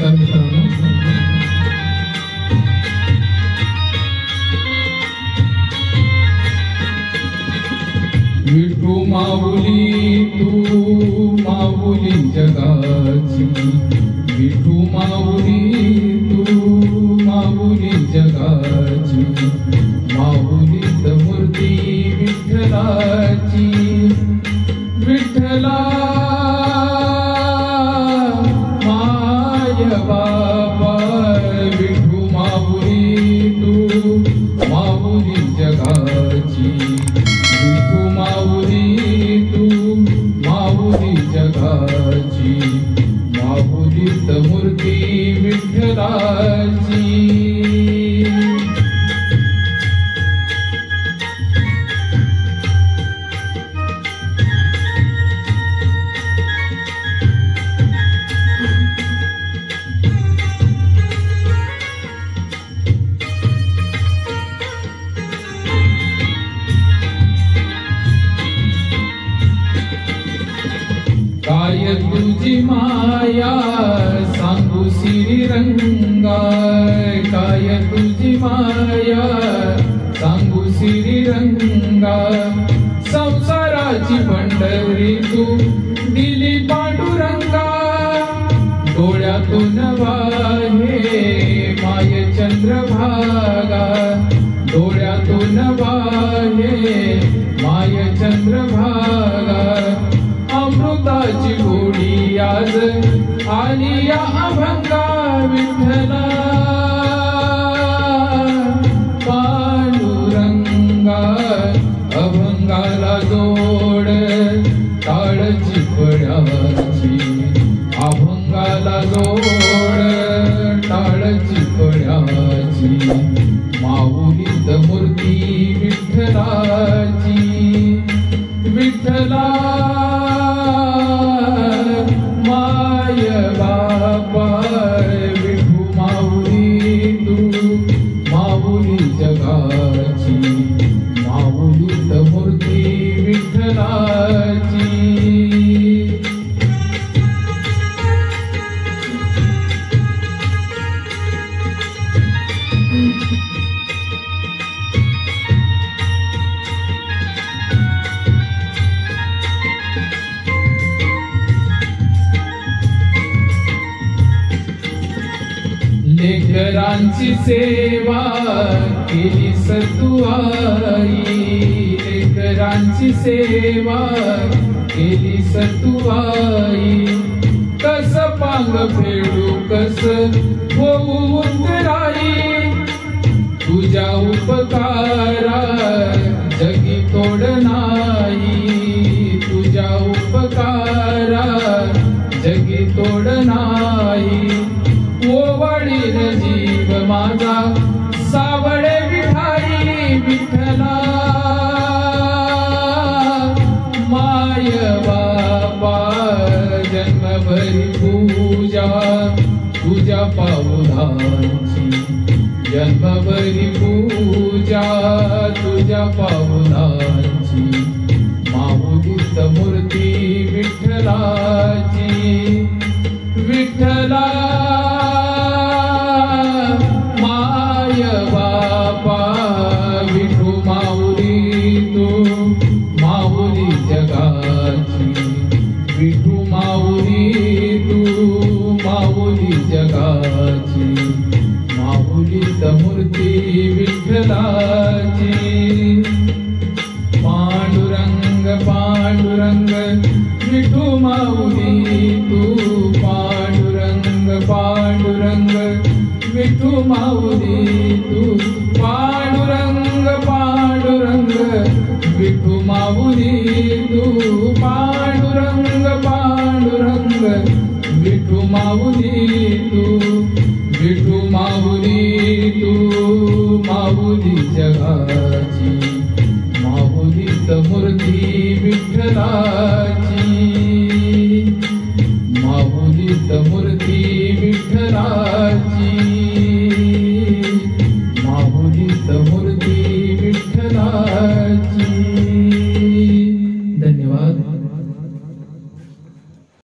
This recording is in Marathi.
नमस्कार मित्रांनो, विठू माऊली तू माऊली जगाची, विठू माऊली तू माऊली जगाची, माऊलीत मूर्ती विठ्ठलाची, विठ्ठला माय बाबा, विठू माऊली तू माऊली जगाची, विठू माऊली तू माऊली जगाची, माऊलीत मूर्ती विठ्ठलाची। काय तुझी माया सांगू श्रीरंगा, काय तुझी माया सांगू श्रीरंगा, संसाराची पंढरी तू दिली पांडुरंगा, डोळ्यातून वाहे माय चंद्रभागा, डोळ्यातून वाहे माय चंद्रभागा, अमृताची गोडी आज आली या अभंगा, विठ्ठला पांडुरंगा, अभंगाला जोड टाळची पड्याची, अभंगाला जोड टाळची पड्याची, माऊलीत मूर्ती विठ्ठलाची, विठ्ठला माय बाबा, विठू माऊली तू माऊली जगाची, माऊलीत मूर्ती विठ्ठलाची। लेकरांची सेवा केली सतुआई, लेकरांची सेवा केली सतुआई, कस पांग फेडू कस होऊ उतराई, तुझ्या उपकारा जगी तोड नाही, तुझ्या उपकारा जगी तोड नाही, ओवाळीन जीव माझा सावळे विठाई, विठ्ठला माय बाबा, जन्मभरी पूजा तुझ्या पावलांची, जन्मभरी पूजा तुझ्या पावलांची, माऊलीत मूर्ती विठ्ठलाची, विठ्ठला माय बाबा, विठू माऊली तू माऊली जगाची, विठू माऊली तू माऊली जगाची, माऊलीत मूर्ती विठ्ठलाची, पांडुरंग पांडुरंग विठू माऊली तू, पांडुरंग पांडुरंग विठू माऊली तू, पांडुरंग पांडुरंग विठू माऊली तू, पांडुरंग पांडुरंग विठू माऊली